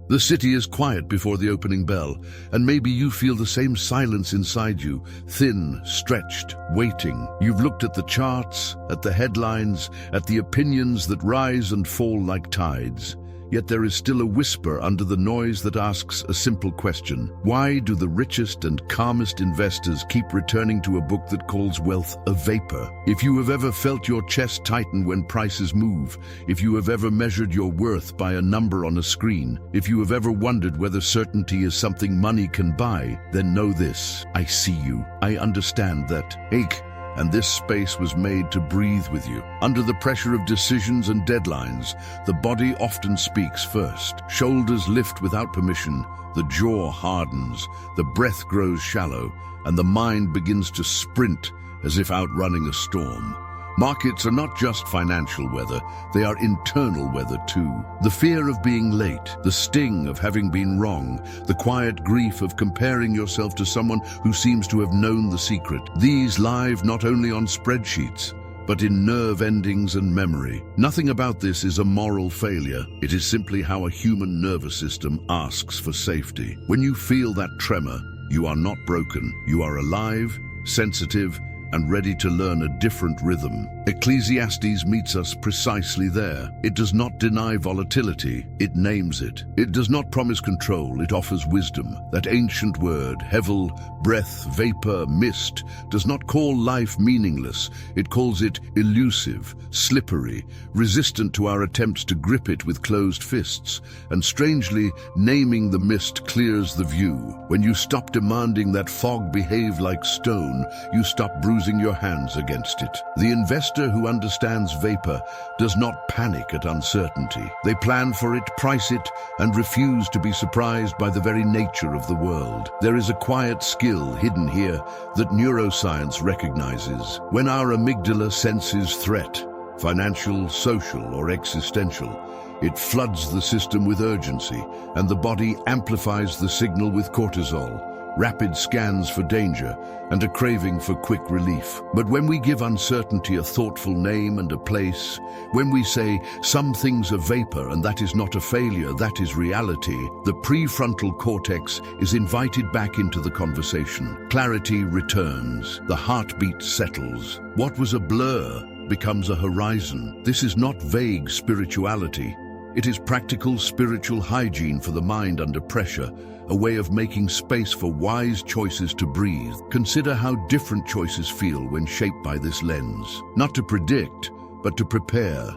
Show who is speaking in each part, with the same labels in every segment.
Speaker 1: The city is quiet before the opening bell, and maybe you feel the same silence inside you, thin, stretched, waiting. You've looked at the charts, at the headlines, at the opinions that rise and fall like tides. Yet there is still a whisper under the noise that asks a simple question. Why do the richest and calmest investors keep returning to a book that calls wealth a vapor? If you have ever felt your chest tighten when prices move, if you have ever measured your worth by a number on a screen, if you have ever wondered whether certainty is something money can buy, then know this: I see you. I understand that ache. And this space was made to breathe with you. Under the pressure of decisions and deadlines, the body often speaks first. Shoulders lift without permission, the jaw hardens, the breath grows shallow, and the mind begins to sprint as if outrunning a storm. Markets are not just financial weather, they are internal weather too. The fear of being late, the sting of having been wrong, the quiet grief of comparing yourself to someone who seems to have known the secret. These live not only on spreadsheets, but in nerve endings and memory. Nothing about this is a moral failure. It is simply how a human nervous system asks for safety. When you feel that tremor, you are not broken. You are alive, sensitive, and ready to learn a different rhythm. Ecclesiastes meets us precisely there. It does not deny volatility, it names it. It does not promise control, it offers wisdom. That ancient word, Hevel, breath, vapor, mist, does not call life meaningless. It calls it elusive, slippery, resistant to our attempts to grip it with closed fists. And strangely, naming the mist clears the view. When you stop demanding that fog behave like stone, you stop bruising your hands against it. The investor who understands vapor does not panic at uncertainty. They plan for it, price it, and refuse to be surprised by the very nature of the world. There is a quiet skill hidden here that neuroscience recognizes. When our amygdala senses threat, financial, social, or existential, it floods the system with urgency, and the body amplifies the signal with cortisol, rapid scans for danger, and a craving for quick relief. But when we give uncertainty a thoughtful name and a place, when we say some things are vapor and that is not a failure, that is reality, the prefrontal cortex is invited back into the conversation. Clarity returns, the heartbeat settles. What was a blur becomes a horizon. This is not vague spirituality. It is practical spiritual hygiene for the mind under pressure, a way of making space for wise choices to breathe. Consider how different choices feel when shaped by this lens. Not to predict, but to prepare.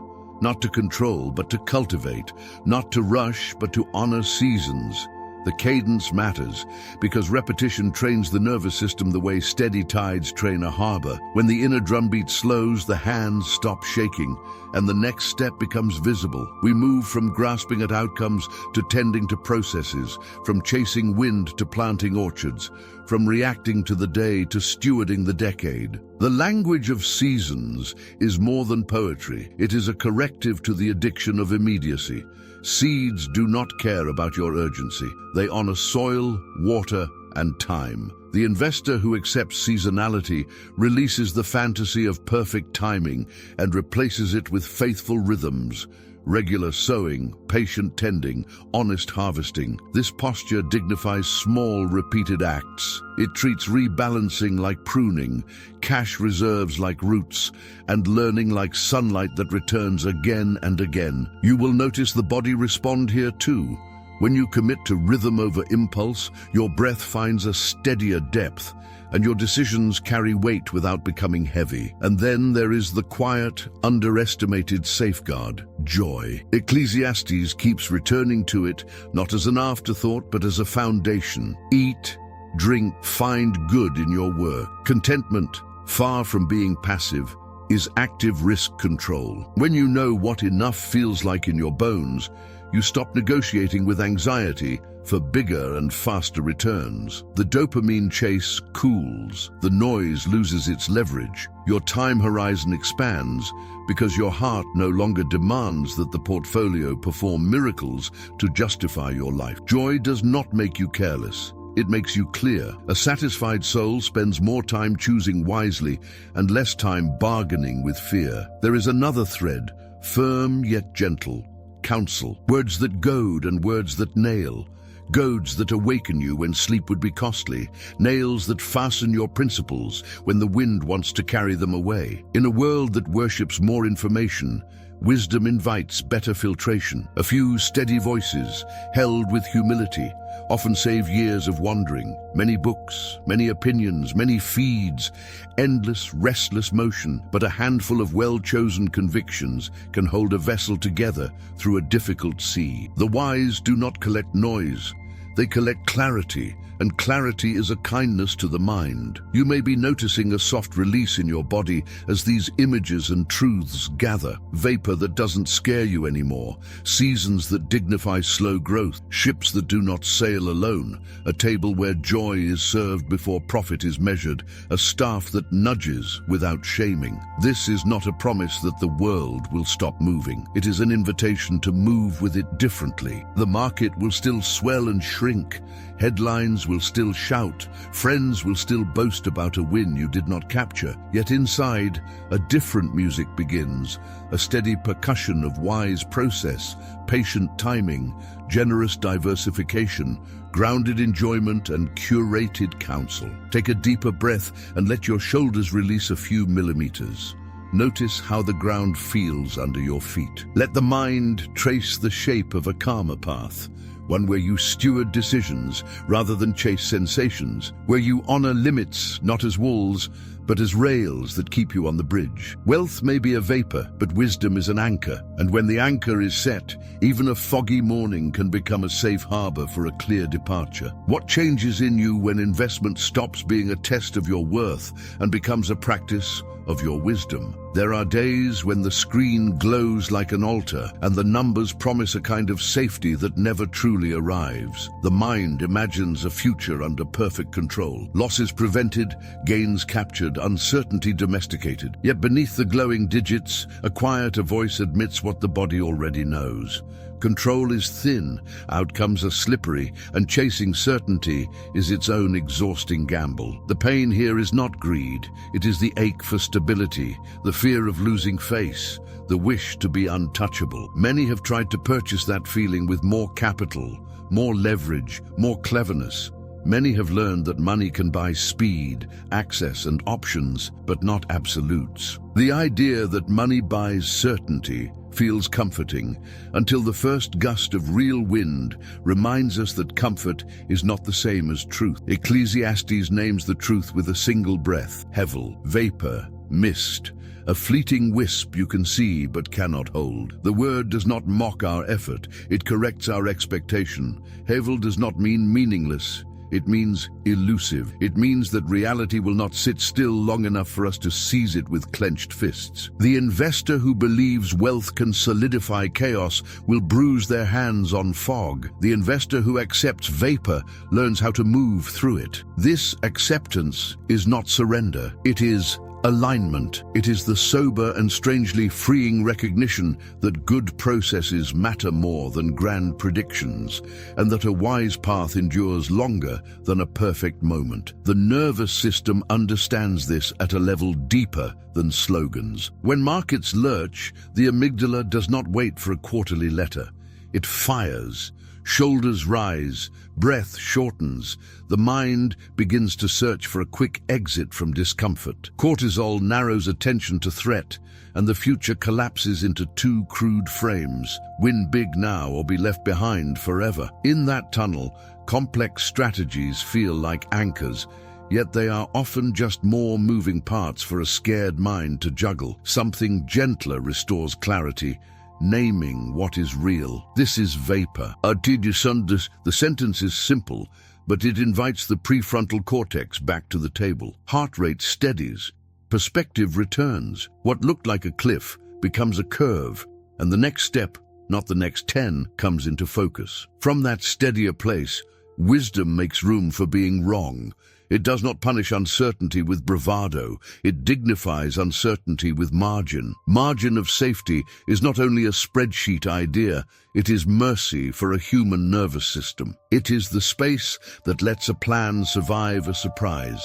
Speaker 1: Not to control, but to cultivate. Not to rush, but to honor seasons. The cadence matters, because repetition trains the nervous system the way steady tides train a harbor. When the inner drumbeat slows, the hands stop shaking, and the next step becomes visible. We move from grasping at outcomes to tending to processes, from chasing wind to planting orchards, from reacting to the day to stewarding the decade. The language of seasons is more than poetry. It is a corrective to the addiction of immediacy. Seeds do not care about your urgency. They honor soil, water, and time. The investor who accepts seasonality releases the fantasy of perfect timing and replaces it with faithful rhythms. Regular sowing, patient tending, honest harvesting. This posture dignifies small, repeated acts. It treats rebalancing like pruning, cash reserves like roots, and learning like sunlight that returns again and again. You will notice the body respond here too. When you commit to rhythm over impulse, your breath finds a steadier depth, and your decisions carry weight without becoming heavy. And then there is the quiet, underestimated safeguard, joy. Ecclesiastes keeps returning to it, not as an afterthought, but as a foundation. Eat, drink, find good in your work. Contentment, far from being passive, is active risk control. When you know what enough feels like in your bones, you stop negotiating with anxiety for bigger and faster returns. The dopamine chase cools. The noise loses its leverage. Your time horizon expands because your heart no longer demands that the portfolio perform miracles to justify your life. Joy does not make you careless. It makes you clear. A satisfied soul spends more time choosing wisely and less time bargaining with fear. There is another thread, firm yet gentle. counsel, words that goad and words that nail. Goads that awaken you when sleep would be costly, nails that fasten your principles when the wind wants to carry them away. In a world that worships more information, wisdom invites better filtration. A few steady voices, held with humility, often save years of wandering. Many books, many opinions, many feeds, endless, restless motion, but a handful of well-chosen convictions can hold a vessel together through a difficult sea. The wise do not collect noise, they collect clarity, and clarity is a kindness to the mind. You may be noticing a soft release in your body as these images and truths gather. Vapor that doesn't scare you anymore, seasons that dignify slow growth, ships that do not sail alone, a table where joy is served before profit is measured, a staff that nudges without shaming. This is not a promise that the world will stop moving. It is an invitation to move with it differently. The market will still swell and shrink. Headlines will still shout, friends will still boast about a win you did not capture. Yet inside, a different music begins, a steady percussion of wise process, patient timing, generous diversification, grounded enjoyment and curated counsel. Take a deeper breath and let your shoulders release a few millimeters. Notice how the ground feels under your feet. Let the mind trace the shape of a calmer path, one where you steward decisions rather than chase sensations, where you honor limits not as walls, but as rails that keep you on the bridge. Wealth may be a vapor, but wisdom is an anchor, and when the anchor is set, even a foggy morning can become a safe harbor for a clear departure. What changes in you when investment stops being a test of your worth and becomes a practice of your wisdom? There are days when the screen glows like an altar and the numbers promise a kind of safety that never truly arrives. The mind imagines a future under perfect control. Losses prevented, gains captured, uncertainty domesticated. Yet beneath the glowing digits, a quieter voice admits what the body already knows. Control is thin, outcomes are slippery, and chasing certainty is its own exhausting gamble. The pain here is not greed, it is the ache for stability, the fear of losing face, the wish to be untouchable. Many have tried to purchase that feeling with more capital, more leverage, more cleverness. Many have learned that money can buy speed, access, and options, but not absolutes. The idea that money buys certainty feels comforting until the first gust of real wind reminds us that comfort is not the same as truth. Ecclesiastes names the truth with a single breath: Hevel, vapor, mist, a fleeting wisp you can see but cannot hold. The word does not mock our effort, it corrects our expectation. Hevel does not mean meaningless. It means elusive. It means that reality will not sit still long enough for us to seize it with clenched fists. The investor who believes wealth can solidify chaos will bruise their hands on fog. The investor who accepts vapor learns how to move through it. This acceptance is not surrender. It is alignment. It is the sober and strangely freeing recognition that good processes matter more than grand predictions, and that a wise path endures longer than a perfect moment. The nervous system understands this at a level deeper than slogans. When markets lurch, the amygdala does not wait for a quarterly letter. It fires. Shoulders rise, breath shortens, the mind begins to search for a quick exit from discomfort. Cortisol narrows attention to threat, and the future collapses into two crude frames: win big now or be left behind forever. In that tunnel, complex strategies feel like anchors, yet they are often just more moving parts for a scared mind to juggle. Something gentler restores clarity, naming what is real. This is vapor. The sentence is simple, but it invites the prefrontal cortex back to the table. Heart rate steadies. Perspective returns. What looked like a cliff becomes a curve, and the next step, not the next 10, comes into focus. From that steadier place, wisdom makes room for being wrong. It does not punish uncertainty with bravado. It dignifies uncertainty with margin. Margin of safety is not only a spreadsheet idea, it is mercy for a human nervous system. It is the space that lets a plan survive a surprise.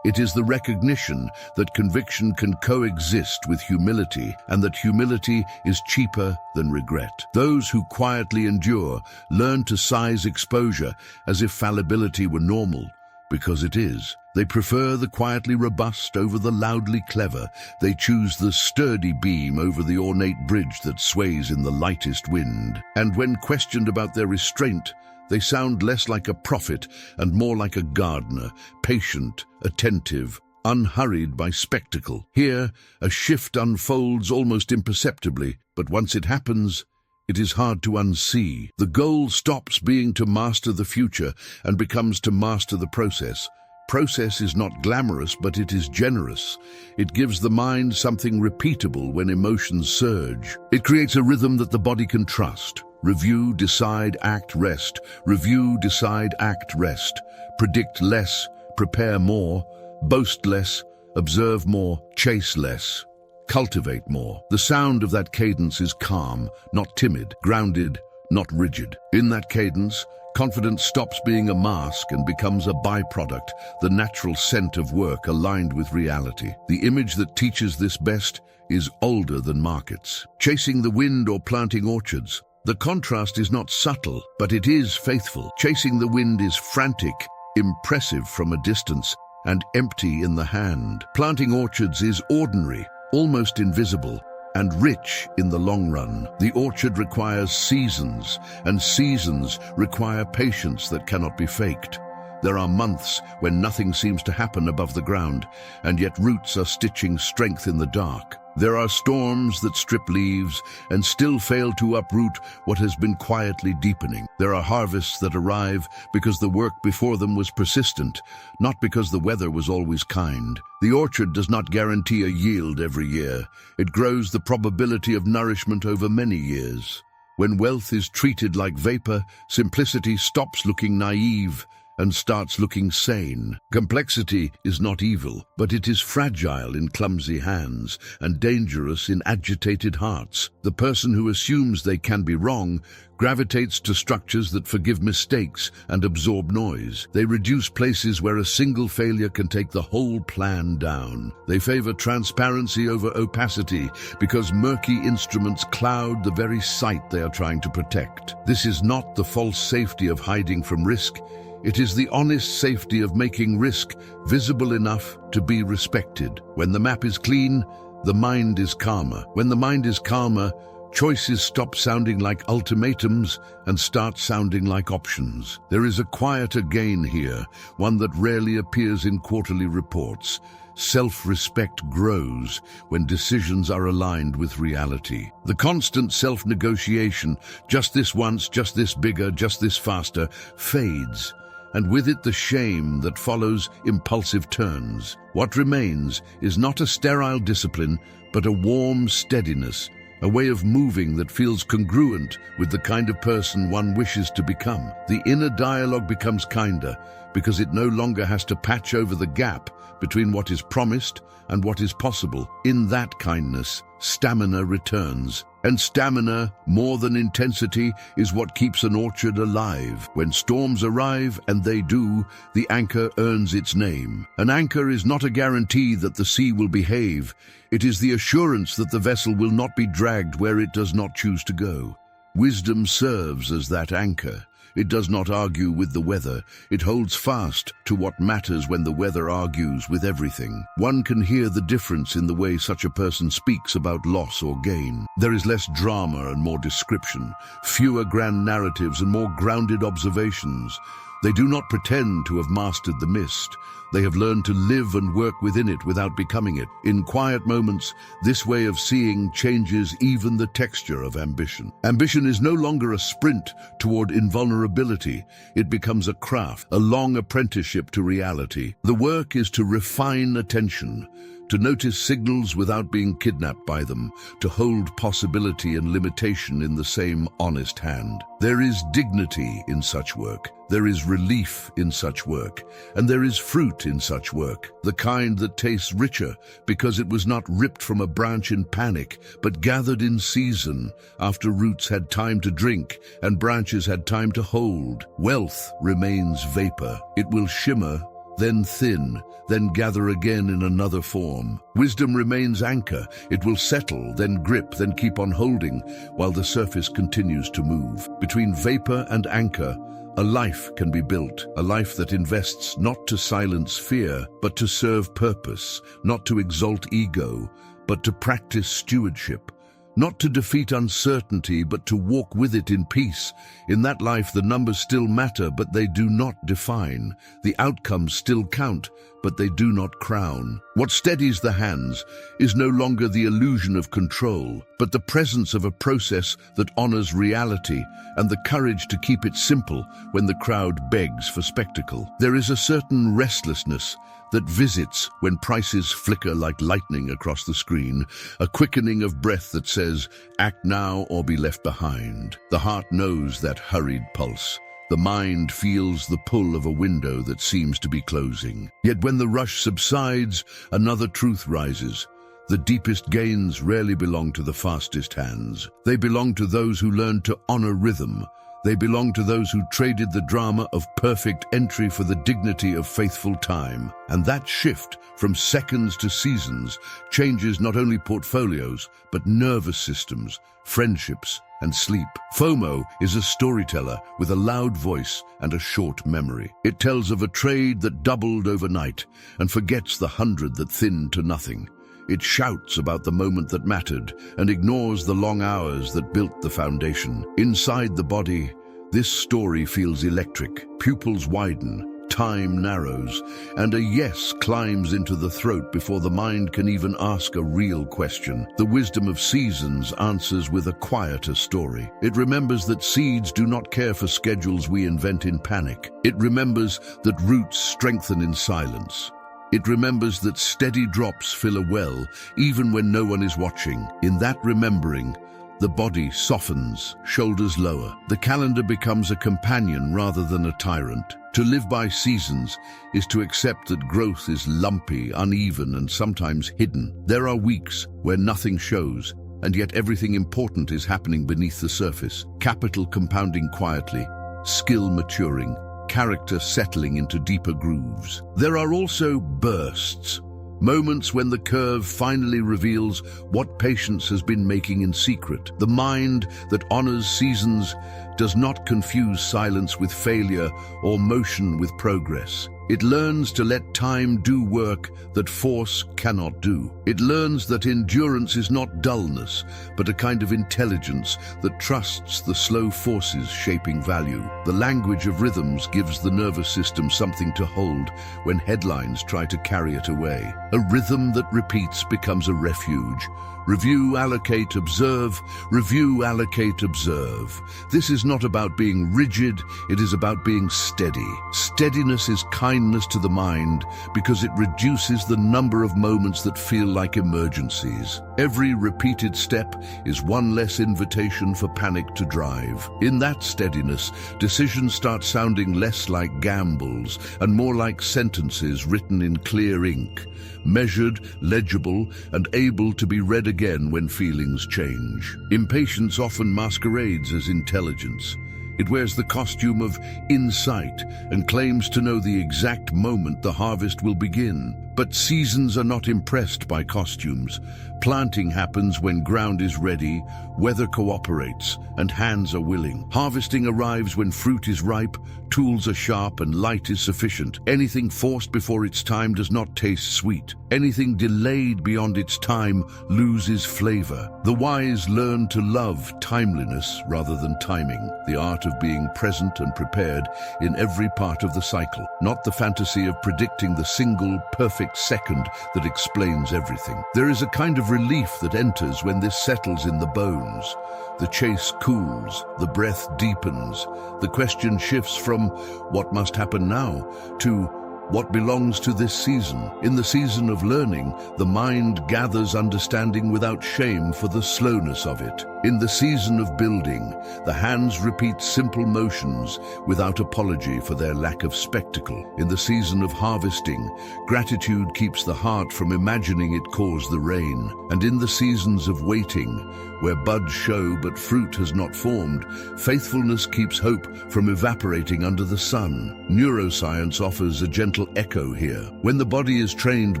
Speaker 1: It is the recognition that conviction can coexist with humility and that humility is cheaper than regret. Those who quietly endure learn to size exposure as if fallibility were normal, because it is. They prefer the quietly robust over the loudly clever. They choose the sturdy beam over the ornate bridge that sways in the lightest wind. And when questioned about their restraint, they sound less like a prophet and more like a gardener, patient, attentive, unhurried by spectacle. Here, a shift unfolds almost imperceptibly, but once it happens, it is hard to unsee. The goal stops being to master the future and becomes to master the process. Process is not glamorous, but it is generous. It gives the mind something repeatable when emotions surge. It creates a rhythm that the body can trust. Review, decide, act, rest. Review, decide, act, rest. Predict less, prepare more, boast less, observe more, chase less, cultivate more. The sound of that cadence is calm, not timid, grounded, not rigid. In that cadence, confidence stops being a mask and becomes a byproduct, the natural scent of work aligned with reality. The image that teaches this best is older than markets. Chasing the wind or planting orchards. The contrast is not subtle, but it is faithful. Chasing the wind is frantic, impressive from a distance, and empty in the hand. Planting orchards is ordinary, almost invisible, and rich in the long run. The orchard requires seasons, and seasons require patience that cannot be faked. There are months when nothing seems to happen above the ground, and yet roots are stitching strength in the dark. There are storms that strip leaves and still fail to uproot what has been quietly deepening. There are harvests that arrive because the work before them was persistent, not because the weather was always kind. The orchard does not guarantee a yield every year. It grows the probability of nourishment over many years. When wealth is treated like vapor, simplicity stops looking naive and starts looking sane. Complexity is not evil, but it is fragile in clumsy hands and dangerous in agitated hearts. The person who assumes they can be wrong gravitates to structures that forgive mistakes and absorb noise. They reduce places where a single failure can take the whole plan down. They favor transparency over opacity because murky instruments cloud the very sight they are trying to protect. This is not the false safety of hiding from risk. It is the honest safety of making risk visible enough to be respected. When the map is clean, the mind is calmer. When the mind is calmer, choices stop sounding like ultimatums and start sounding like options. There is a quieter gain here, one that rarely appears in quarterly reports. Self-respect grows when decisions are aligned with reality. The constant self-negotiation, just this once, just this bigger, just this faster, fades, and with it the shame that follows impulsive turns. What remains is not a sterile discipline, but a warm steadiness, a way of moving that feels congruent with the kind of person one wishes to become. The inner dialogue becomes kinder because it no longer has to patch over the gap between what is promised and what is possible. In that kindness, stamina returns. And stamina, more than intensity, is what keeps an orchard alive. When storms arrive, and they do, the anchor earns its name. An anchor is not a guarantee that the sea will behave. It is the assurance that the vessel will not be dragged where it does not choose to go. Wisdom serves as that anchor. It does not argue with the weather. It holds fast to what matters when the weather argues with everything. One can hear the difference in the way such a person speaks about loss or gain. There is less drama and more description, fewer grand narratives and more grounded observations. They do not pretend to have mastered the mist. They have learned to live and work within it without becoming it. In quiet moments, this way of seeing changes even the texture of ambition. Ambition is no longer a sprint toward invulnerability. It becomes a craft, a long apprenticeship to reality. The work is to refine attention, to notice signals without being kidnapped by them, to hold possibility and limitation in the same honest hand. There is dignity in such work. There is relief in such work, and there is fruit in such work, the kind that tastes richer because it was not ripped from a branch in panic, but gathered in season, after roots had time to drink and branches had time to hold. Wealth remains vapor. It will shimmer, then thin, then gather again in another form. Wisdom remains anchor. It will settle, then grip, then keep on holding, while the surface continues to move. Between vapor and anchor, a life can be built, a life that invests not to silence fear, but to serve purpose, not to exalt ego, but to practice stewardship. Not to defeat uncertainty, but to walk with it in peace. In that life, the numbers still matter, but they do not define. The outcomes still count, but they do not crown. What steadies the hands is no longer the illusion of control, but the presence of a process that honors reality and the courage to keep it simple when the crowd begs for spectacle. There is a certain restlessness that visits when prices flicker like lightning across the screen, a quickening of breath that says, act now or be left behind. The heart knows that hurried pulse. The mind feels the pull of a window that seems to be closing. Yet when the rush subsides, another truth rises. The deepest gains rarely belong to the fastest hands. They belong to those who learn to honor rhythm. They belong to those who traded the drama of perfect entry for the dignity of faithful time. And that shift from seconds to seasons changes not only portfolios, but nervous systems, friendships, and sleep. FOMO is a storyteller with a loud voice and a short memory. It tells of a trade that doubled overnight and forgets the 100 that thinned to nothing. It shouts about the moment that mattered and ignores the long hours that built the foundation. Inside the body, this story feels electric. Pupils widen, time narrows, and a yes climbs into the throat before the mind can even ask a real question. The wisdom of seasons answers with a quieter story. It remembers that seeds do not care for schedules we invent in panic. It remembers that roots strengthen in silence. It remembers that steady drops fill a well, even when no one is watching. In that remembering, the body softens, shoulders lower. The calendar becomes a companion rather than a tyrant. To live by seasons is to accept that growth is lumpy, uneven, and sometimes hidden. There are weeks where nothing shows, and yet everything important is happening beneath the surface. Capital compounding quietly, skill maturing, character settling into deeper grooves. There are also bursts, moments when the curve finally reveals what patience has been making in secret. The mind that honors seasons does not confuse silence with failure or motion with progress. It learns to let time do work that force cannot do. It learns that endurance is not dullness, but a kind of intelligence that trusts the slow forces shaping value. The language of rhythms gives the nervous system something to hold when headlines try to carry it away. A rhythm that repeats becomes a refuge. Review, allocate, observe. Review, allocate, observe. This is not about being rigid, it is about being steady. Steadiness is kindness to the mind because it reduces the number of moments that feel like emergencies. Every repeated step is one less invitation for panic to drive. In that steadiness, decisions start sounding less like gambles and more like sentences written in clear ink, measured, legible, and able to be read again when feelings change. Impatience often masquerades as intelligence. It wears the costume of insight and claims to know the exact moment the harvest will begin. But seasons are not impressed by costumes. Planting happens when ground is ready, weather cooperates, and hands are willing. Harvesting arrives when fruit is ripe, tools are sharp, and light is sufficient. Anything forced before its time does not taste sweet. Anything delayed beyond its time loses flavor. The wise learn to love timeliness rather than timing, the art of being present and prepared in every part of the cycle, not the fantasy of predicting the single perfect second that explains everything. There is a kind of relief that enters when this settles in the bones. The chase cools, the breath deepens. The question shifts from what must happen now to what belongs to this season. In the season of learning, the mind gathers understanding without shame for the slowness of it. In the season of building, the hands repeat simple motions without apology for their lack of spectacle. In the season of harvesting, gratitude keeps the heart from imagining it caused the rain. And in the seasons of waiting, Where buds show but fruit has not formed, faithfulness keeps hope from evaporating under the sun. Neuroscience offers a gentle echo here. When the body is trained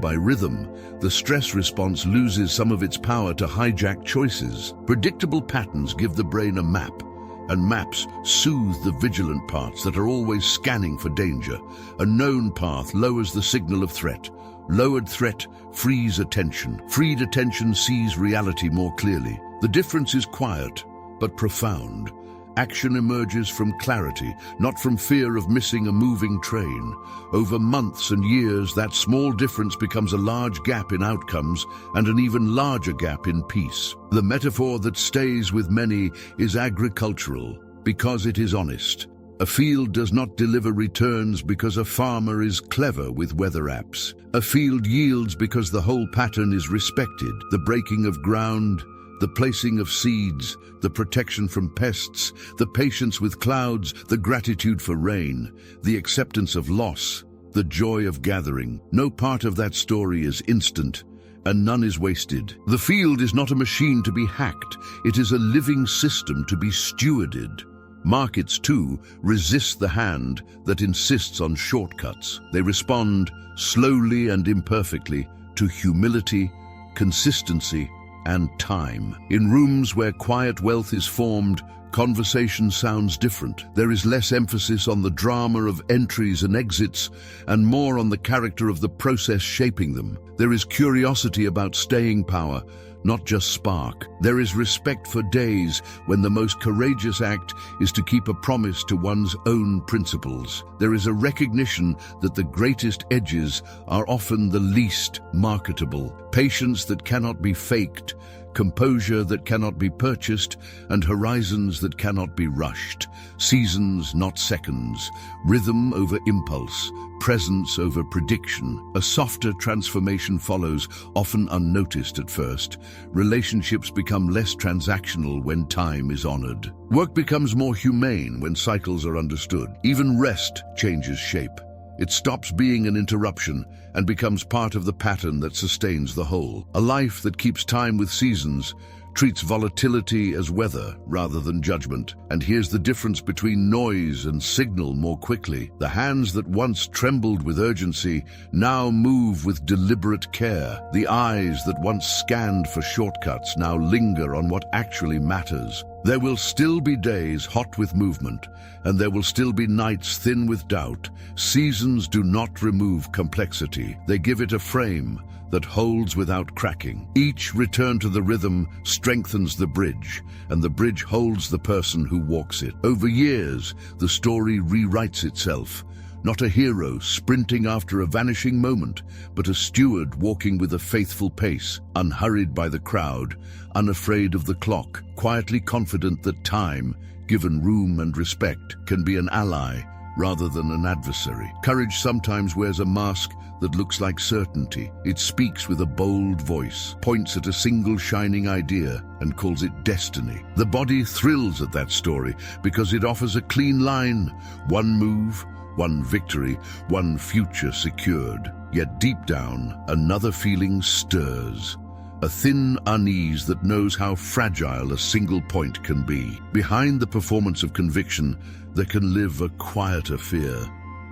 Speaker 1: by rhythm, the stress response loses some of its power to hijack choices. Predictable patterns give the brain a map, and maps soothe the vigilant parts that are always scanning for danger. A known path lowers the signal of threat. Lowered threat frees attention. Freed attention sees reality more clearly. The difference is quiet, but profound. Action emerges from clarity, not from fear of missing a moving train. Over months and years, that small difference becomes a large gap in outcomes and an even larger gap in peace. The metaphor that stays with many is agricultural, because it is honest. A field does not deliver returns because a farmer is clever with weather apps. A field yields because the whole pattern is respected. The breaking of ground, the placing of seeds, the protection from pests, the patience with clouds, the gratitude for rain, the acceptance of loss, the joy of gathering. No part of that story is instant, and none is wasted. The field is not a machine to be hacked. It is a living system to be stewarded. Markets, too, resist the hand that insists on shortcuts. They respond slowly and imperfectly to humility, consistency, and time. In rooms where quiet wealth is formed, conversation sounds different. There is less emphasis on the drama of entries and exits and more on the character of the process shaping them. There is curiosity about staying power, not just spark. There is respect for days when the most courageous act is to keep a promise to one's own principles. There is a recognition that the greatest edges are often the least marketable. Patience that cannot be faked, composure that cannot be purchased, and horizons that cannot be rushed. Seasons, not seconds. Rhythm over impulse. Presence over prediction. A softer transformation follows, often unnoticed at first. Relationships become less transactional when time is honored. Work becomes more humane when cycles are understood. Even rest changes shape. It stops being an interruption and becomes part of the pattern that sustains the whole. A life that keeps time with seasons treats volatility as weather rather than judgment, and hears the difference between noise and signal more quickly. The hands that once trembled with urgency now move with deliberate care. The eyes that once scanned for shortcuts now linger on what actually matters. There will still be days hot with movement, and there will still be nights thin with doubt. Seasons do not remove complexity. They give it a frame that holds without cracking. Each return to the rhythm strengthens the bridge, and the bridge holds the person who walks it. Over years, the story rewrites itself. Not a hero sprinting after a vanishing moment, but a steward walking with a faithful pace, unhurried by the crowd, unafraid of the clock, quietly confident that time, given room and respect, can be an ally rather than an adversary. Courage sometimes wears a mask that looks like certainty. It speaks with a bold voice, points at a single shining idea, and calls it destiny. The body thrills at that story because it offers a clean line, one move, one victory, one future secured. Yet deep down, another feeling stirs. A thin unease that knows how fragile a single point can be. Behind the performance of conviction, there can live a quieter fear.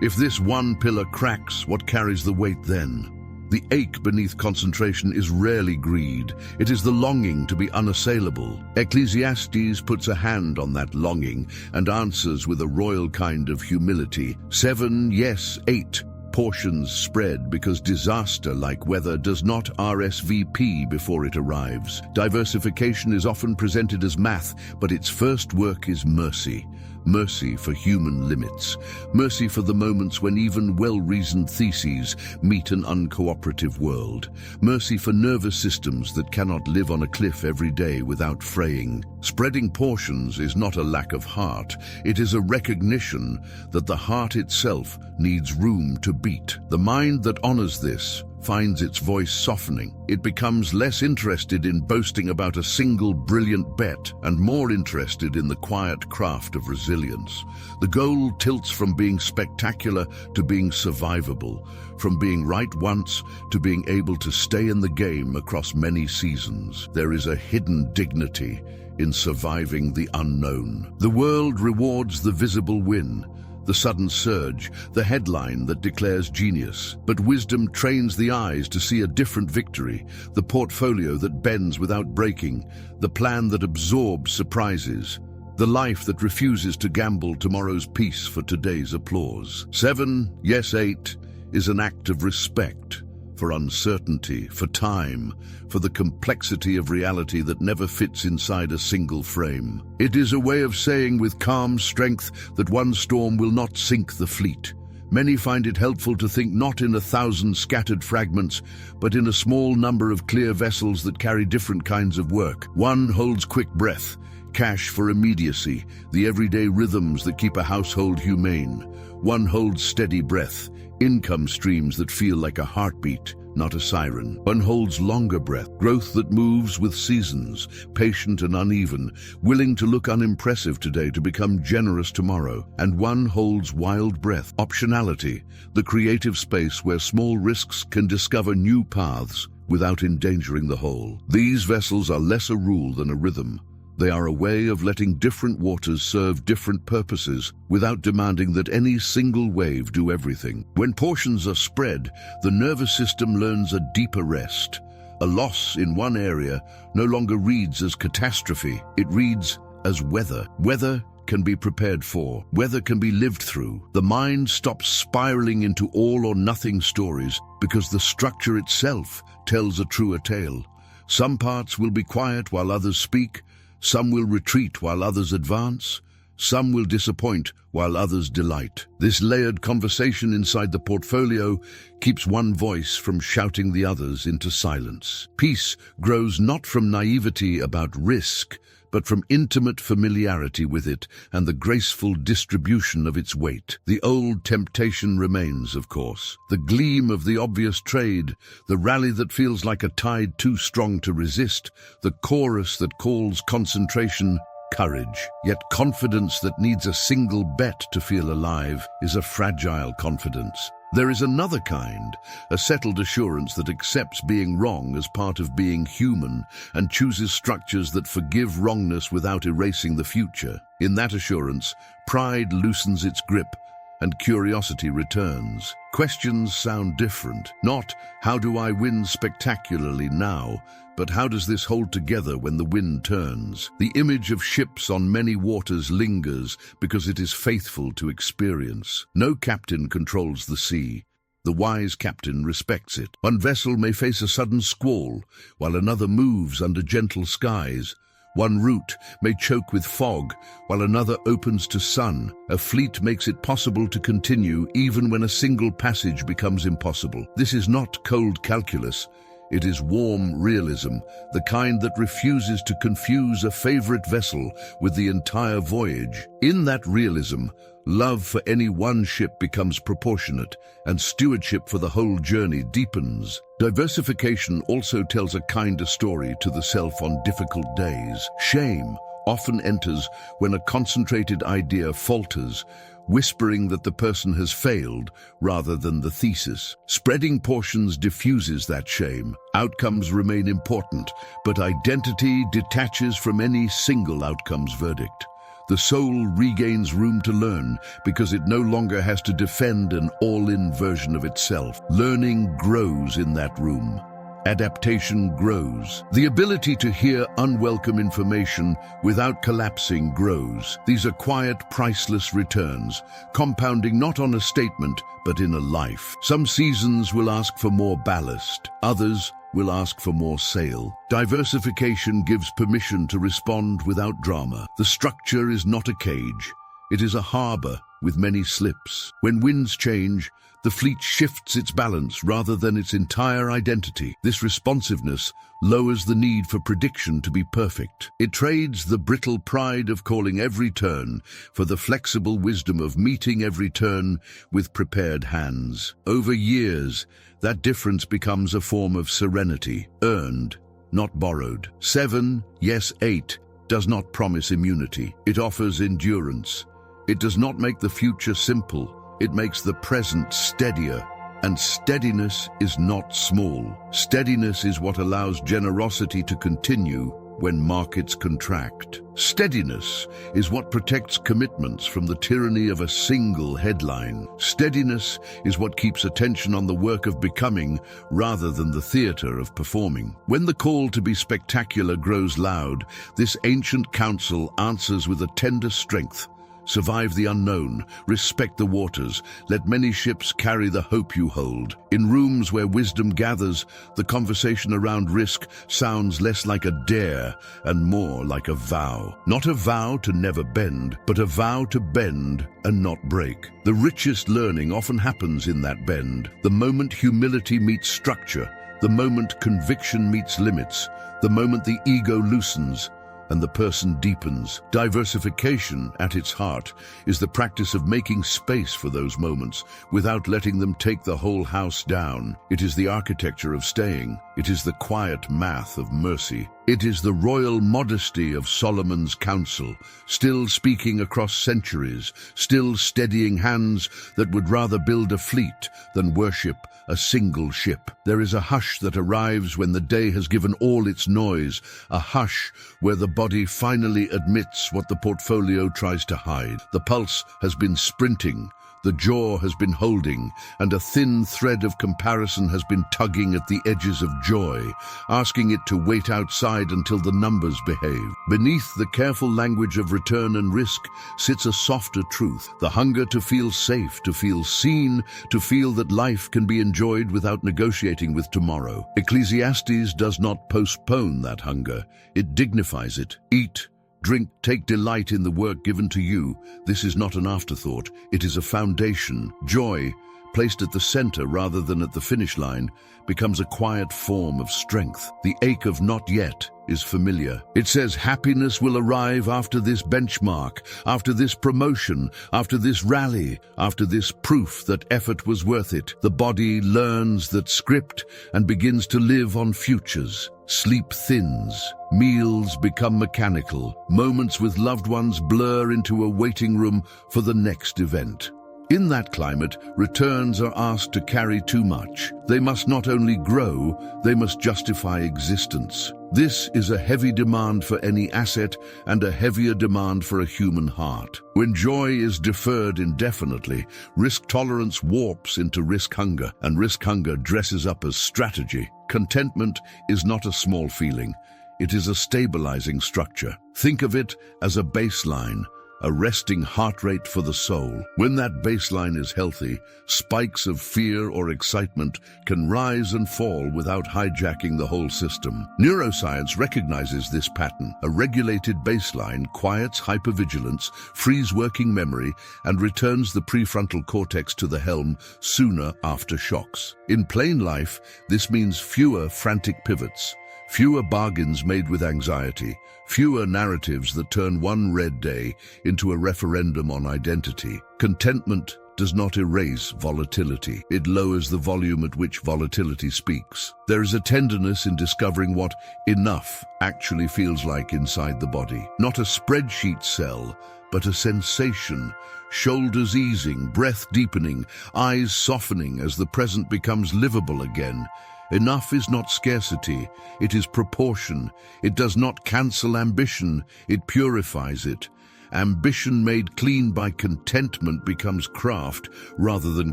Speaker 1: If this one pillar cracks, what carries the weight then? The ache beneath concentration is rarely greed. It is the longing to be unassailable. Ecclesiastes puts a hand on that longing and answers with a royal kind of humility. 7, yes, 8. Portions spread because disaster, like weather, does not RSVP before it arrives. Diversification is often presented as math, but its first work is mercy. Mercy for human limits. Mercy for the moments when even well-reasoned theses meet an uncooperative world. Mercy for nervous systems that cannot live on a cliff every day without fraying. Spreading portions is not a lack of heart. It is a recognition that the heart itself needs room to beat. The mind that honors this finds its voice softening. It becomes less interested in boasting about a single brilliant bet and more interested in the quiet craft of resilience. The goal tilts from being spectacular to being survivable, from being right once to being able to stay in the game across many seasons. There is a hidden dignity in surviving the unknown. The world rewards the visible win, the sudden surge, the headline that declares genius. But wisdom trains the eyes to see a different victory, the portfolio that bends without breaking, the plan that absorbs surprises, the life that refuses to gamble tomorrow's peace for today's applause. 7, yes 8, is an act of respect for uncertainty, for time, for the complexity of reality that never fits inside a single frame. It is a way of saying with calm strength that one storm will not sink the fleet. Many find it helpful to think not in 1,000 scattered fragments, but in a small number of clear vessels that carry different kinds of work. One holds quick breath, cash for immediacy, the everyday rhythms that keep a household humane. One holds steady breath, income streams that feel like a heartbeat, not a siren. One holds longer breath, growth that moves with seasons, patient and uneven, willing to look unimpressive today to become generous tomorrow. And one holds wild breath, optionality, the creative space where small risks can discover new paths without endangering the whole. These vessels are less a rule than a rhythm. They are a way of letting different waters serve different purposes without demanding that any single wave do everything. When portions are spread, the nervous system learns a deeper rest. A loss in one area no longer reads as catastrophe, it reads as weather. Weather can be prepared for. Weather can be lived through. The mind stops spiraling into all or nothing stories because the structure itself tells a truer tale. Some parts will be quiet while others speak. Some will retreat while others advance. Some will disappoint while others delight. This layered conversation inside the portfolio keeps one voice from shouting the others into silence. Peace grows not from naivety about risk, but from intimate familiarity with it and the graceful distribution of its weight. The old temptation remains, of course. The gleam of the obvious trade, the rally that feels like a tide too strong to resist, the chorus that calls concentration courage. Yet confidence that needs a single bet to feel alive is a fragile confidence. There is another kind, a settled assurance that accepts being wrong as part of being human and chooses structures that forgive wrongness without erasing the future. In that assurance, pride loosens its grip and curiosity returns. Questions sound different. Not, how do I win spectacularly now, but how does this hold together when the wind turns? The image of ships on many waters lingers because it is faithful to experience. No captain controls the sea. The wise captain respects it. One vessel may face a sudden squall, while another moves under gentle skies. One route may choke with fog, while another opens to sun. A fleet makes it possible to continue even when a single passage becomes impossible. This is not cold calculus. It is warm realism, the kind that refuses to confuse a favorite vessel with the entire voyage. In that realism, love for any one ship becomes proportionate, and stewardship for the whole journey deepens. Diversification also tells a kinder story to the self on difficult days. Shame often enters when a concentrated idea falters, whispering that the person has failed rather than the thesis. Spreading portions diffuses that shame. Outcomes remain important, but identity detaches from any single outcome's verdict. The soul regains room to learn because it no longer has to defend an all-in version of itself. Learning grows in that room. Adaptation grows. The ability to hear unwelcome information without collapsing grows. These are quiet, priceless returns, compounding not on a statement, but in a life. Some seasons will ask for more ballast. Others will ask for more sail. Diversification gives permission to respond without drama. The structure is not a cage. It is a harbor with many slips. When winds change, the fleet shifts its balance rather than its entire identity. This responsiveness lowers the need for prediction to be perfect. It trades the brittle pride of calling every turn for the flexible wisdom of meeting every turn with prepared hands. Over years, that difference becomes a form of serenity, earned, not borrowed. 7, yes 8, does not promise immunity. It offers endurance. It does not make the future simple. It makes the present steadier. And steadiness is not small. Steadiness is what allows generosity to continue when markets contract. Steadiness is what protects commitments from the tyranny of a single headline. Steadiness is what keeps attention on the work of becoming rather than the theater of performing. When the call to be spectacular grows loud, this ancient counsel answers with a tender strength. Survive the unknown, respect the waters, let many ships carry the hope you hold. In rooms where wisdom gathers, the conversation around risk sounds less like a dare and more like a vow. Not a vow to never bend, but a vow to bend and not break. The richest learning often happens in that bend. The moment humility meets structure, the moment conviction meets limits, the moment the ego loosens, and the person deepens. Diversification, at its heart, is the practice of making space for those moments without letting them take the whole house down. It is the architecture of staying. It is the quiet math of mercy. It is the royal modesty of Solomon's counsel, still speaking across centuries, still steadying hands that would rather build a fleet than worship a single ship. There is a hush that arrives when the day has given all its noise, a hush where the body finally admits what the portfolio tries to hide. The pulse has been sprinting, the jaw has been holding, and a thin thread of comparison has been tugging at the edges of joy, asking it to wait outside until the numbers behave. Beneath the careful language of return and risk sits a softer truth, the hunger to feel safe, to feel seen, to feel that life can be enjoyed without negotiating with tomorrow. Ecclesiastes does not postpone that hunger, it dignifies it. Eat, drink, take delight in the work given to you. This is not an afterthought, it is a foundation. Joy, placed at the center rather than at the finish line, becomes a quiet form of strength. The ache of not yet is familiar. It says happiness will arrive after this benchmark, after this promotion, after this rally, after this proof that effort was worth it. The body learns that script and begins to live on futures. Sleep thins, meals become mechanical, moments with loved ones blur into a waiting room for the next event. In that climate, returns are asked to carry too much. They must not only grow, they must justify existence. This is a heavy demand for any asset and a heavier demand for a human heart. When joy is deferred indefinitely, risk tolerance warps into risk hunger, and risk hunger dresses up as strategy. Contentment is not a small feeling. It is a stabilizing structure. Think of it as a baseline, a resting heart rate for the soul. When that baseline is healthy, spikes of fear or excitement can rise and fall without hijacking the whole system. Neuroscience recognizes this pattern. A regulated baseline quiets hypervigilance, frees working memory, and returns the prefrontal cortex to the helm sooner after shocks. In plain life, this means fewer frantic pivots, fewer bargains made with anxiety, fewer narratives that turn one red day into a referendum on identity. Contentment does not erase volatility. It lowers the volume at which volatility speaks. There is a tenderness in discovering what enough actually feels like inside the body. Not a spreadsheet cell, but a sensation. Shoulders easing, breath deepening, eyes softening as the present becomes livable again. Enough is not scarcity, it is proportion. It does not cancel ambition, it purifies it. Ambition made clean by contentment becomes craft rather than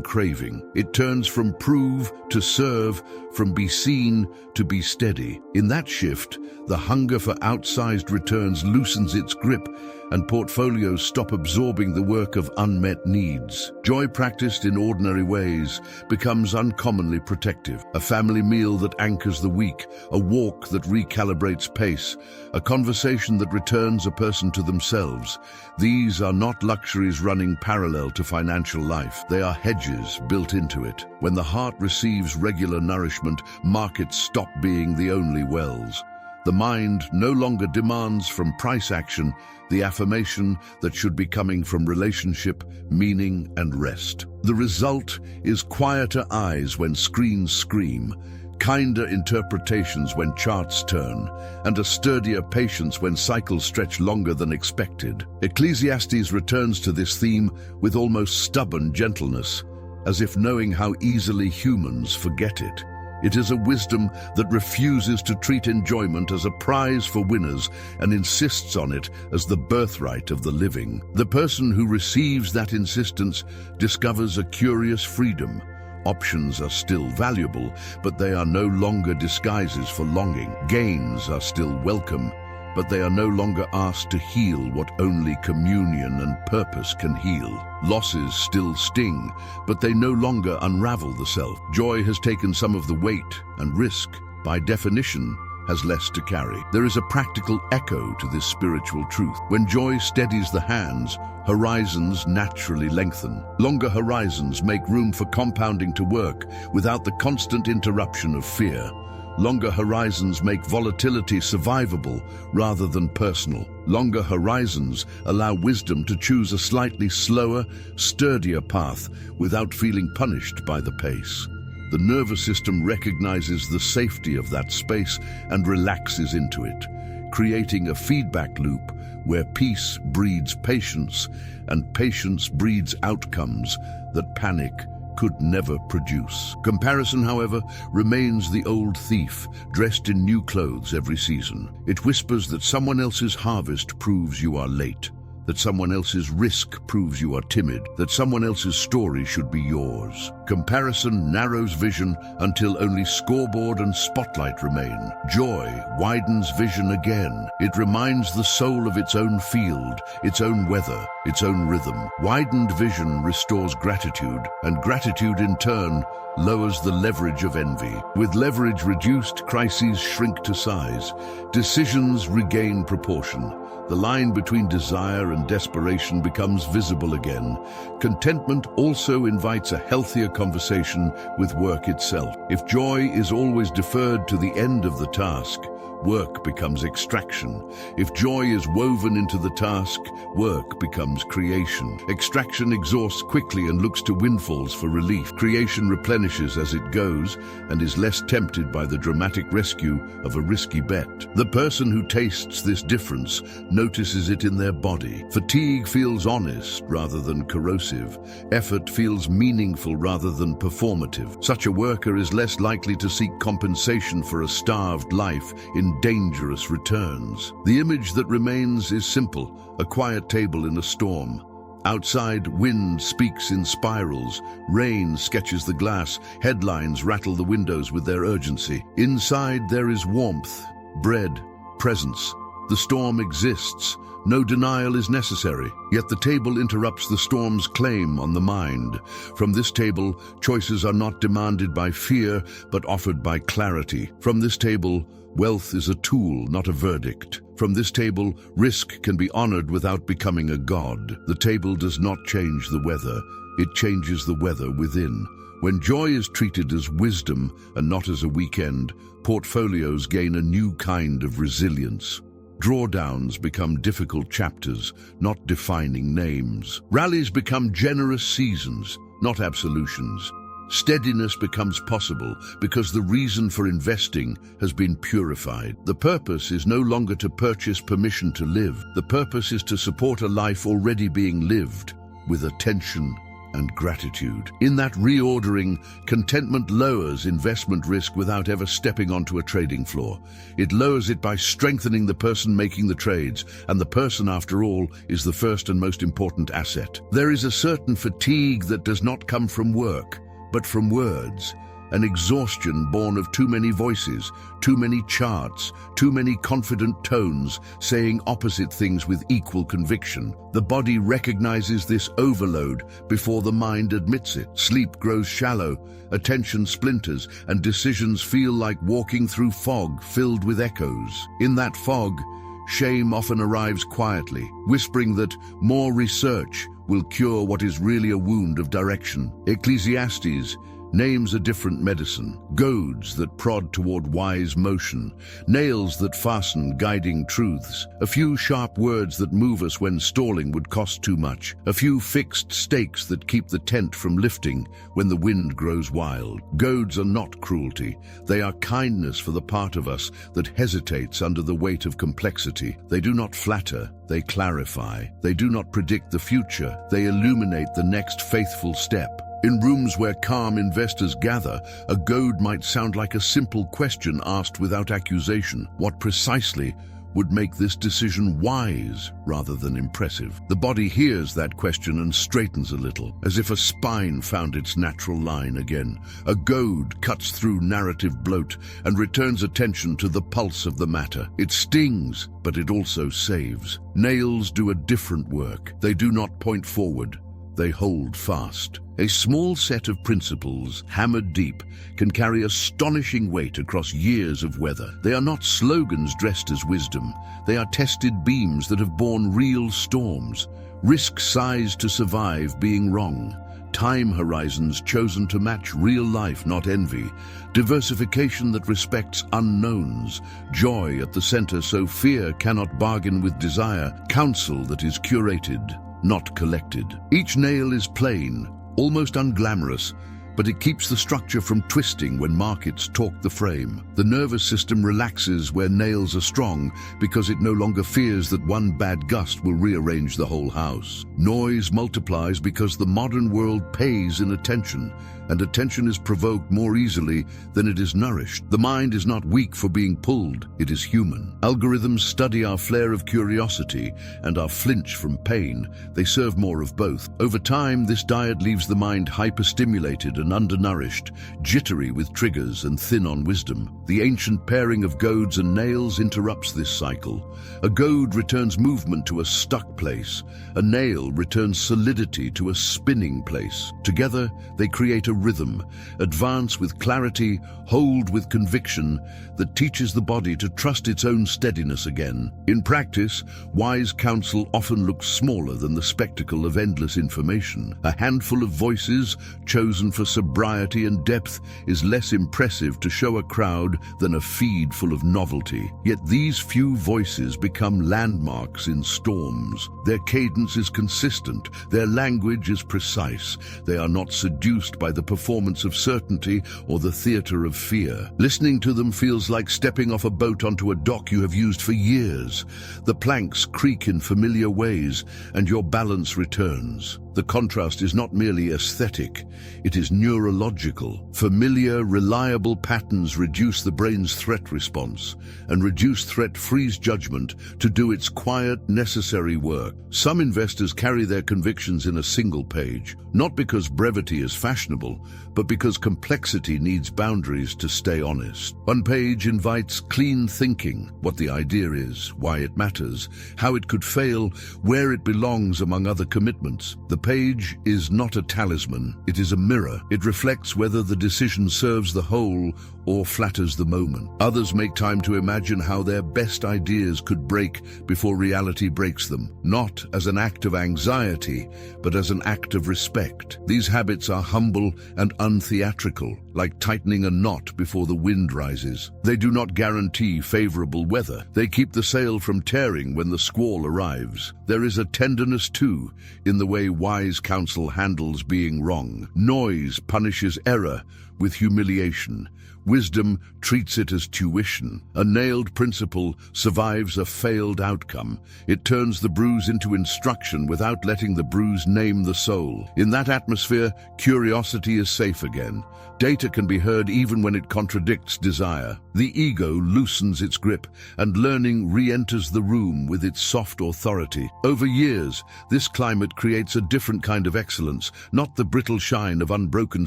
Speaker 1: craving. It turns from prove to serve, from be seen to be steady. In that shift, the hunger for outsized returns loosens its grip and portfolios stop absorbing the work of unmet needs. Joy practiced in ordinary ways becomes uncommonly protective. A family meal that anchors the week, a walk that recalibrates pace, a conversation that returns a person to themselves. These are not luxuries running parallel to financial life. They are hedges built into it. When the heart receives regular nourishment, markets stop being the only wells. The mind no longer demands from price action the affirmation that should be coming from relationship, meaning, and rest. The result is quieter eyes when screens scream, kinder interpretations when charts turn, and a sturdier patience when cycles stretch longer than expected. Ecclesiastes returns to this theme with almost stubborn gentleness, as if knowing how easily humans forget it. It is a wisdom that refuses to treat enjoyment as a prize for winners and insists on it as the birthright of the living. The person who receives that insistence discovers a curious freedom. Options are still valuable, but they are no longer disguises for longing. Gains are still welcome, but they are no longer asked to heal what only communion and purpose can heal. Losses still sting, but they no longer unravel the self. Joy has taken some of the weight, and risk, by definition, has less to carry. There is a practical echo to this spiritual truth. When joy steadies the hands, horizons naturally lengthen. Longer horizons make room for compounding to work without the constant interruption of fear. Longer horizons make volatility survivable rather than personal. Longer horizons allow wisdom to choose a slightly slower, sturdier path without feeling punished by the pace. The nervous system recognizes the safety of that space and relaxes into it, creating a feedback loop where peace breeds patience and patience breeds outcomes that panic could never produce. Comparison, however, remains the old thief, dressed in new clothes every season. It whispers that someone else's harvest proves you are late, that someone else's risk proves you are timid, that someone else's story should be yours. Comparison narrows vision until only scoreboard and spotlight remain. Joy widens vision again. It reminds the soul of its own field, its own weather, its own rhythm. Widened vision restores gratitude, and gratitude in turn lowers the leverage of envy. With leverage reduced, crises shrink to size. Decisions regain proportion. The line between desire and desperation becomes visible again. Contentment also invites a healthier conversation with work itself. If joy is always deferred to the end of the task, work becomes extraction. If joy is woven into the task, work becomes creation. Extraction exhausts quickly and looks to windfalls for relief. Creation replenishes as it goes and is less tempted by the dramatic rescue of a risky bet. The person who tastes this difference notices it in their body. Fatigue feels honest rather than corrosive. Effort feels meaningful rather than performative. Such a worker is less likely to seek compensation for a starved life in dangerous returns. The image that remains is simple, a quiet table in a storm. Outside, wind speaks in spirals, rain sketches the glass, headlines rattle the windows with their urgency. Inside there is warmth, bread, presence. The storm exists. No denial is necessary, yet the table interrupts the storm's claim on the mind. From this table, choices are not demanded by fear, but offered by clarity. From this table, wealth is a tool, not a verdict. From this table, risk can be honored without becoming a god. The table does not change the weather, it changes the weather within. When joy is treated as wisdom and not as a weekend, portfolios gain a new kind of resilience. Drawdowns become difficult chapters, not defining names. Rallies become generous seasons, not absolutions. Steadiness becomes possible because the reason for investing has been purified. The purpose is no longer to purchase permission to live. The purpose is to support a life already being lived with attention and gratitude. In that reordering, contentment lowers investment risk without ever stepping onto a trading floor. It lowers it by strengthening the person making the trades, and the person, after all, is the first and most important asset. There is a certain fatigue that does not come from work, but from words. an exhaustion born of too many voices, too many charts, too many confident tones saying opposite things with equal conviction. The body recognizes this overload before the mind admits it. Sleep grows shallow, attention splinters, and decisions feel like walking through fog filled with echoes. In that fog, shame often arrives quietly, whispering that more research will cure what is really a wound of direction. Ecclesiastes names a different medicine: goads that prod toward wise motion, nails that fasten guiding truths, a few sharp words that move us when stalling would cost too much, a few fixed stakes that keep the tent from lifting when the wind grows wild. Goads are not cruelty, they are kindness for the part of us that hesitates under the weight of complexity. They do not flatter, they clarify. They do not predict the future, they illuminate the next faithful step. In rooms where calm investors gather, a goad might sound like a simple question asked without accusation. What precisely would make this decision wise rather than impressive? The body hears that question and straightens a little, as if a spine found its natural line again. A goad cuts through narrative bloat and returns attention to the pulse of the matter. It stings, but it also saves. Nails do a different work. They do not point forward, they hold fast. A small set of principles, hammered deep, can carry astonishing weight across years of weather. They are not slogans dressed as wisdom. They are tested beams that have borne real storms. Risk sized to survive being wrong. Time horizons chosen to match real life, not envy. Diversification that respects unknowns. Joy at the center so fear cannot bargain with desire. Counsel that is curated, not collected. Each nail is plain, almost unglamorous, but it keeps the structure from twisting when markets talk the frame. The nervous system relaxes where nails are strong because it no longer fears that one bad gust will rearrange the whole house. Noise multiplies because the modern world pays in attention, and attention is provoked more easily than it is nourished. The mind is not weak for being pulled, it is human. Algorithms study our flare of curiosity and our flinch from pain. They serve more of both. Over time, this diet leaves the mind hyperstimulated and undernourished, jittery with triggers and thin on wisdom. The ancient pairing of goads and nails interrupts this cycle. A goad returns movement to a stuck place. A nail returns solidity to a spinning place. Together, they create a rhythm, advance with clarity, hold with conviction, that teaches the body to trust its own steadiness again. In practice, wise counsel often looks smaller than the spectacle of endless information. A handful of voices, chosen for sobriety and depth, is less impressive to show a crowd than a feed full of novelty. Yet these few voices become landmarks in storms. Their cadence is consistent, their language is precise. They are not seduced by the performance of certainty or the theater of fear. Listening to them feels like stepping off a boat onto a dock you have used for years. The planks creak in familiar ways, and your balance returns. The contrast is not merely aesthetic, it is neurological. Familiar, reliable patterns reduce the brain's threat response, and reduced threat frees judgment to do its quiet, necessary work. Some investors carry their convictions in a single page, not because brevity is fashionable, but because complexity needs boundaries to stay honest. One page invites clean thinking, what the idea is, why it matters, how it could fail, where it belongs among other commitments. The page is not a talisman, it is a mirror. It reflects whether the decision serves the whole or flatters the moment. Others make time to imagine how their best ideas could break before reality breaks them, not as an act of anxiety, but as an act of respect. These habits are humble and untheatrical, like tightening a knot before the wind rises. They do not guarantee favorable weather. They keep the sail from tearing when the squall arrives. There is a tenderness, too, in the way wise counsel handles being wrong. Noise punishes error with humiliation. Wisdom treats it as tuition. A nailed principle survives a failed outcome. It turns the bruise into instruction without letting the bruise name the soul. In that atmosphere, curiosity is safe again. Data can be heard even when it contradicts desire. The ego loosens its grip, and learning re-enters the room with its soft authority. Over years, this climate creates a different kind of excellence, not the brittle shine of unbroken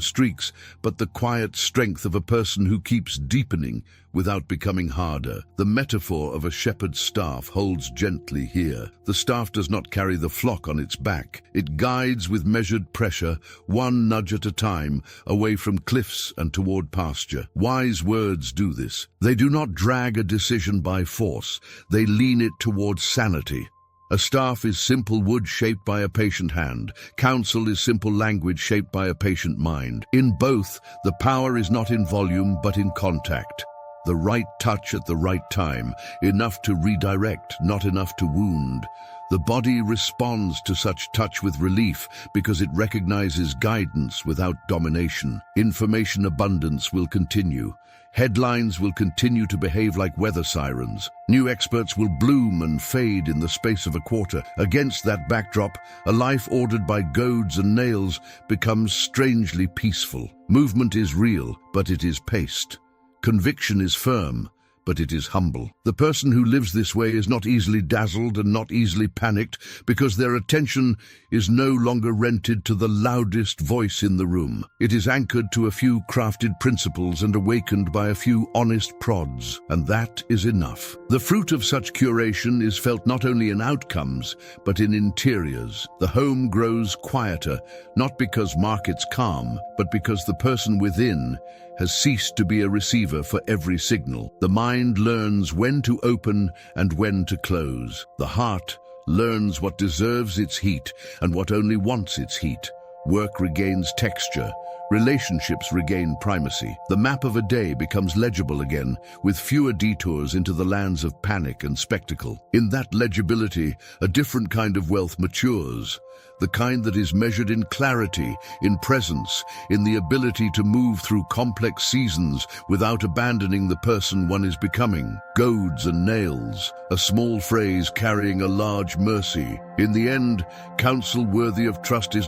Speaker 1: streaks, but the quiet strength of a person who keeps deepening without becoming harder. The metaphor of a shepherd's staff holds gently here. The staff does not carry the flock on its back. It guides with measured pressure, one nudge at a time, away from cliffs and toward pasture. Wise words do this. They do not drag a decision by force. They lean it towards sanity. A staff is simple wood shaped by a patient hand. Counsel is simple language shaped by a patient mind. In both, the power is not in volume but in contact. The right touch at the right time, enough to redirect, not enough to wound. The body responds to such touch with relief because it recognizes guidance without domination. Information abundance will continue. Headlines will continue to behave like weather sirens. New experts will bloom and fade in the space of a quarter. Against that backdrop, a life ordered by goads and nails becomes strangely peaceful. Movement is real, but it is paced. Conviction is firm, but it is humble. The person who lives this way is not easily dazzled and not easily panicked because their attention is no longer rented to the loudest voice in the room. It is anchored to a few crafted principles and awakened by a few honest prods, and that is enough. The fruit of such curation is felt not only in outcomes, but in interiors. The home grows quieter, not because markets calm, but because the person within has ceased to be a receiver for every signal. The mind learns when to open and when to close. The heart learns what deserves its heat and what only wants its heat. Work regains texture. Relationships regain primacy. The map of a day becomes legible again, with fewer detours into the lands of panic and spectacle. In that legibility, a different kind of wealth matures. The kind that is measured in clarity, in presence, in the ability to move through complex seasons without abandoning the person one is becoming. Goads and nails, a small phrase carrying a large mercy. In the end, counsel worthy of trust is